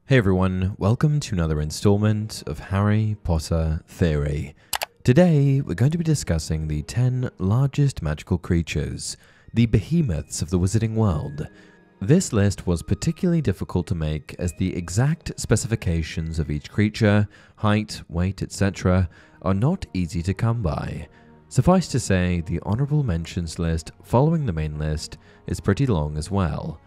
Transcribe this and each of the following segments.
Hey everyone, welcome to another installment of Harry Potter Theory. Today, we're going to be discussing the 10 largest magical creatures, the behemoths of the wizarding world. This list was particularly difficult to make as the exact specifications of each creature, height, weight, etc. are not easy to come by. Suffice to say, the honourable mentions list following the main list is pretty long as well.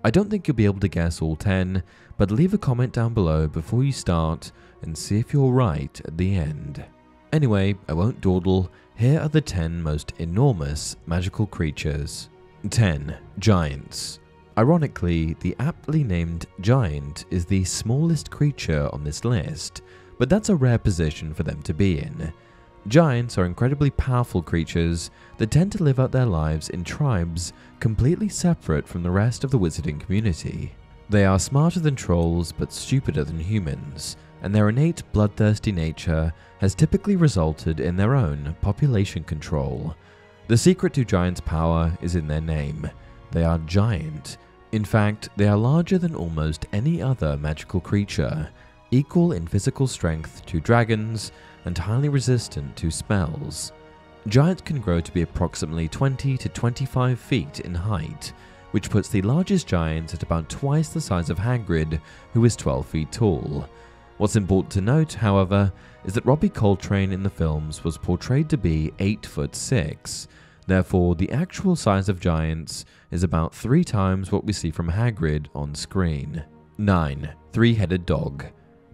I don't think you'll be able to guess all 10, but leave a comment down below before you start and see if you're right at the end. Anyway, I won't dawdle, here are the 10 most enormous magical creatures. 10. Giants. Ironically, the aptly named giant is the smallest creature on this list, but that's a rare position for them to be in. Giants are incredibly powerful creatures that tend to live out their lives in tribes completely separate from the rest of the wizarding community. They are smarter than trolls but stupider than humans, and their innate bloodthirsty nature has typically resulted in their own population control. The secret to giants' power is in their name. They are giant. In fact, they are larger than almost any other magical creature, equal in physical strength to dragons, and highly resistant to spells. Giants can grow to be approximately 20 to 25 feet in height, which puts the largest giants at about twice the size of Hagrid, who is 12 feet tall. What's important to note, however, is that Robbie Coltrane in the films was portrayed to be 8'6". Therefore, the actual size of giants is about 3 times what we see from Hagrid on screen. 9. Three-headed dog.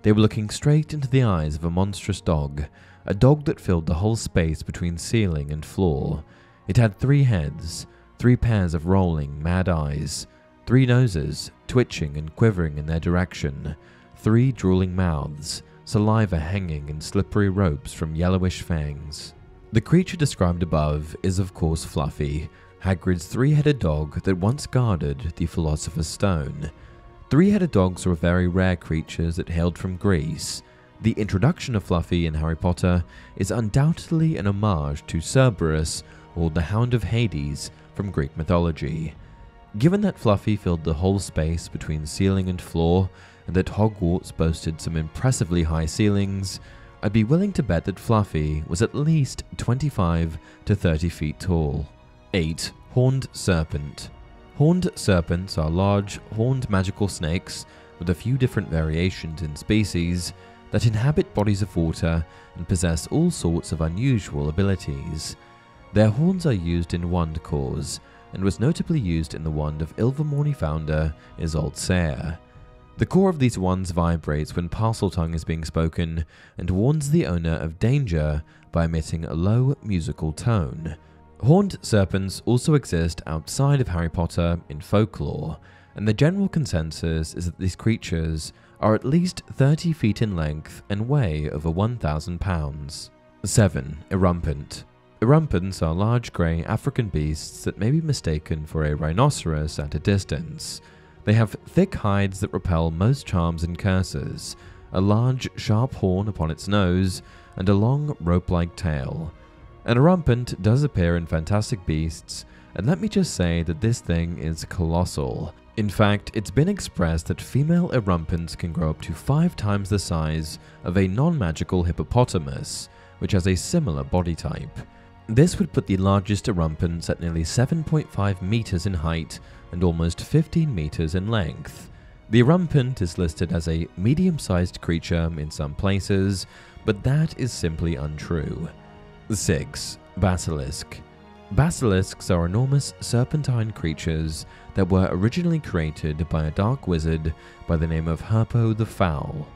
They were looking straight into the eyes of a monstrous dog, a dog that filled the whole space between ceiling and floor. It had 3 heads, 3 pairs of rolling, mad eyes, 3 noses, twitching and quivering in their direction, 3 drooling mouths, saliva hanging in slippery ropes from yellowish fangs. The creature described above is of course Fluffy, Hagrid's 3-headed dog that once guarded the Philosopher's Stone. 3-headed dogs were very rare creatures that hailed from Greece. The introduction of Fluffy in Harry Potter is undoubtedly an homage to Cerberus, or the Hound of Hades, from Greek mythology. Given that Fluffy filled the whole space between ceiling and floor, and that Hogwarts boasted some impressively high ceilings, I'd be willing to bet that Fluffy was at least 25 to 30 feet tall. 8. Horned Serpent. Horned serpents are large, horned magical snakes with a few different variations in species that inhabit bodies of water and possess all sorts of unusual abilities. Their horns are used in wand cores, and was notably used in the wand of Ilvermorny founder Isolde Sayre. The core of these wands vibrates when Parseltongue is being spoken and warns the owner of danger by emitting a low musical tone. Horned serpents also exist outside of Harry Potter in folklore, and the general consensus is that these creatures are at least 30 feet in length and weigh over 1,000 pounds. 7. Erumpent. Erumpents are large grey African beasts that may be mistaken for a rhinoceros at a distance. They have thick hides that repel most charms and curses, a large sharp horn upon its nose, and a long rope-like tail. An erumpent does appear in Fantastic Beasts, and let me just say that this thing is colossal. In fact, it's been expressed that female erumpents can grow up to 5 times the size of a non-magical hippopotamus, which has a similar body type. This would put the largest erumpents at nearly 7.5 meters in height and almost 15 meters in length. The erumpent is listed as a medium-sized creature in some places, but that is simply untrue. 6. Basilisk. Basilisks are enormous serpentine creatures that were originally created by a dark wizard by the name of Herpo the Foul.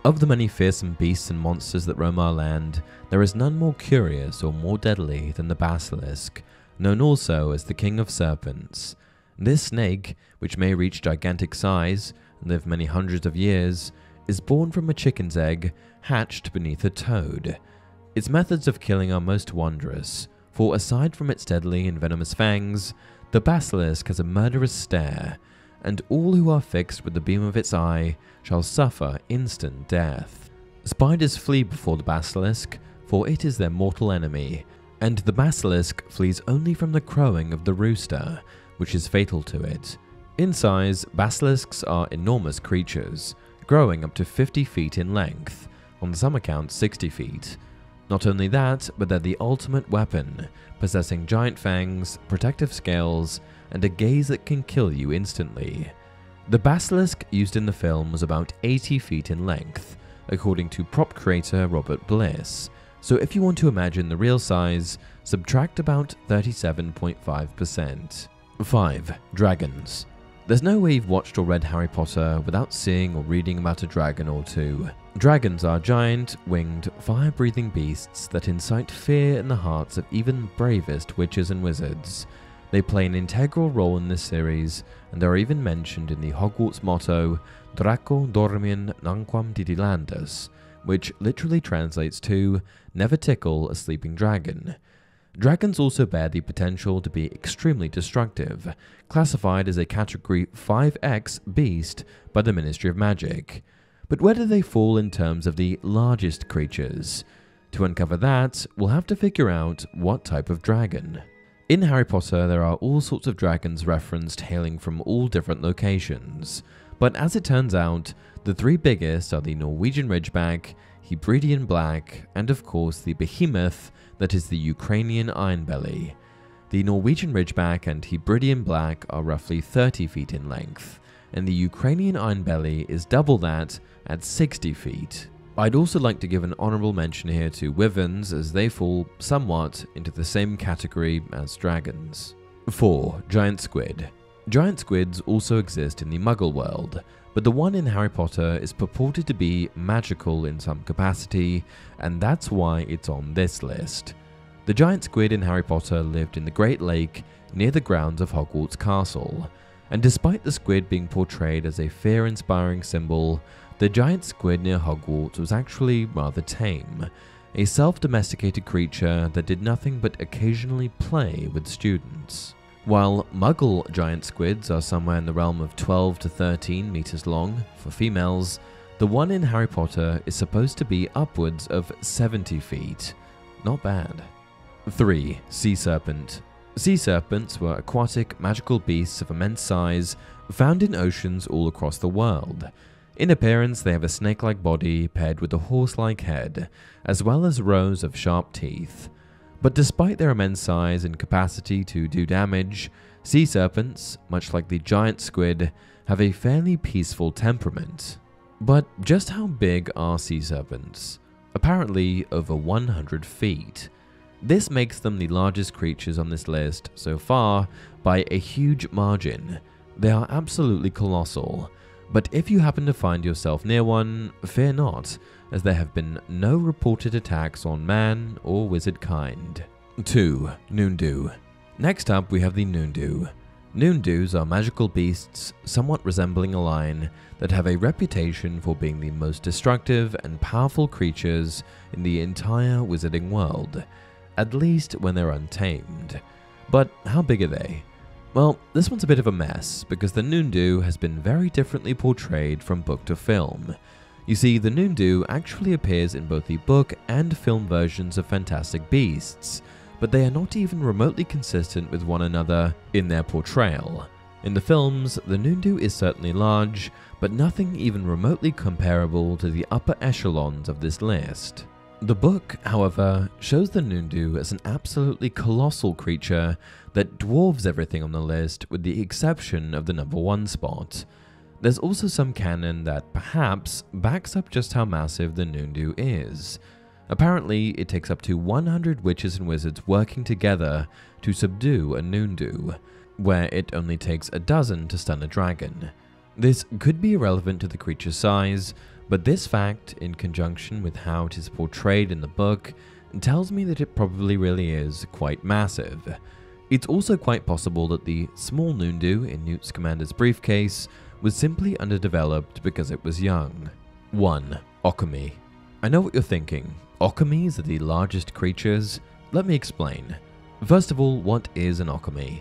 Of the many fearsome beasts and monsters that roam our land, there is none more curious or more deadly than the basilisk, known also as the King of Serpents. This snake, which may reach gigantic size and live many hundreds of years, is born from a chicken's egg hatched beneath a toad. Its methods of killing are most wondrous, for aside from its deadly and venomous fangs, the basilisk has a murderous stare, and all who are fixed with the beam of its eye shall suffer instant death. Spiders flee before the basilisk, for it is their mortal enemy, and the basilisk flees only from the crowing of the rooster, which is fatal to it. In size, basilisks are enormous creatures, growing up to 50 feet in length, on some accounts 60 feet. Not only that, but they're the ultimate weapon, possessing giant fangs, protective scales, and a gaze that can kill you instantly. The basilisk used in the film was about 80 feet in length, according to prop creator Robert Bliss, so if you want to imagine the real size, subtract about 37.5%. 5. Dragons. There's no way you've watched or read Harry Potter without seeing or reading about a dragon or two. Dragons are giant, winged, fire-breathing beasts that incite fear in the hearts of even bravest witches and wizards. They play an integral role in this series, and are even mentioned in the Hogwarts motto, Draco dormien nanquam didilandus, which literally translates to, never tickle a sleeping dragon. Dragons also bear the potential to be extremely destructive, classified as a Category 5X beast by the Ministry of Magic. But where do they fall in terms of the largest creatures? To uncover that, we'll have to figure out what type of dragon. In Harry Potter, there are all sorts of dragons referenced hailing from all different locations, but as it turns out, the three biggest are the Norwegian Ridgeback, Hebridean Black, and of course the behemoth that is the Ukrainian Ironbelly. The Norwegian Ridgeback and Hebridean Black are roughly 30 feet in length, and the Ukrainian Ironbelly is double that at 60 feet. I'd also like to give an honourable mention here to wyverns, as they fall somewhat into the same category as dragons. 4. Giant squid. Giant squids also exist in the Muggle world, but the one in Harry Potter is purported to be magical in some capacity, and that's why it's on this list. The giant squid in Harry Potter lived in the Great Lake near the grounds of Hogwarts Castle, and despite the squid being portrayed as a fear-inspiring symbol, the giant squid near Hogwarts was actually rather tame, a self-domesticated creature that did nothing but occasionally play with students. While Muggle giant squids are somewhere in the realm of 12 to 13 meters long for females, the one in Harry Potter is supposed to be upwards of 70 feet. Not bad. 3. Sea serpent. Sea serpents were aquatic magical beasts of immense size found in oceans all across the world. In appearance, they have a snake-like body paired with a horse-like head, as well as rows of sharp teeth. But despite their immense size and capacity to do damage, sea serpents, much like the giant squid, have a fairly peaceful temperament. But just how big are sea serpents? Apparently over 100 feet. This makes them the largest creatures on this list so far by a huge margin. They are absolutely colossal. But if you happen to find yourself near one, fear not, as there have been no reported attacks on man or wizard kind. 2. Noondu. Next up we have the Noondu. Noondus are magical beasts, somewhat resembling a lion, that have a reputation for being the most destructive and powerful creatures in the entire wizarding world, at least when they're untamed. But how big are they? Well, this one's a bit of a mess, because the Noondu has been very differently portrayed from book to film. You see, the Noondu actually appears in both the book and film versions of Fantastic Beasts, but they are not even remotely consistent with one another in their portrayal. In the films, the Noondu is certainly large, but nothing even remotely comparable to the upper echelons of this list. The book, however, shows the Noondu as an absolutely colossal creature that dwarfs everything on the list with the exception of the number 1 spot. There's also some canon that perhaps backs up just how massive the Noondu is. Apparently, it takes up to 100 witches and wizards working together to subdue a Noondu, where it only takes a dozen to stun a dragon. This could be irrelevant to the creature's size, but this fact, in conjunction with how it is portrayed in the book, tells me that it probably really is quite massive. It's also quite possible that the small Noondu in Newt Scamander's briefcase was simply underdeveloped because it was young. 1. Okami. I know what you're thinking. Okamis are the largest creatures? Let me explain. First of all, what is an Okami?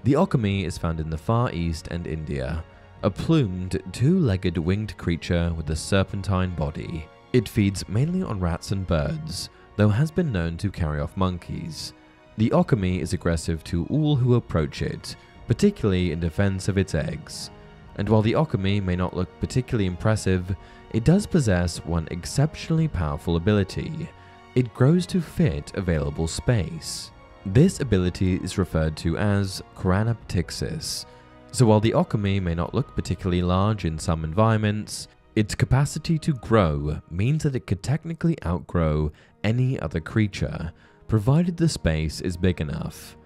The Okami is found in the Far East and India. A plumed, two-legged winged creature with a serpentine body. It feeds mainly on rats and birds, though has been known to carry off monkeys. The Okami is aggressive to all who approach it, particularly in defense of its eggs. And while the alchemy may not look particularly impressive, it does possess one exceptionally powerful ability. It grows to fit available space. This ability is referred to as chronoptixis. So while the alchemy may not look particularly large in some environments, its capacity to grow means that it could technically outgrow any other creature, provided the space is big enough.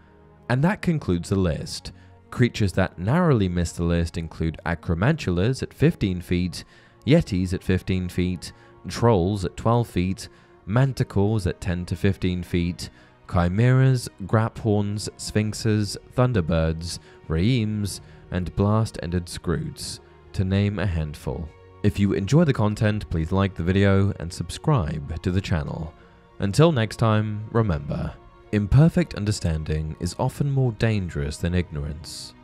And that concludes the list. Creatures that narrowly miss the list include acromantulas at 15 feet, yetis at 15 feet, trolls at 12 feet, manticores at 10 to 15 feet, chimeras, graphorns, sphinxes, thunderbirds, reems, and blast-ended scroots, to name a handful. If you enjoy the content, please like the video and subscribe to the channel. Until next time, remember, imperfect understanding is often more dangerous than ignorance.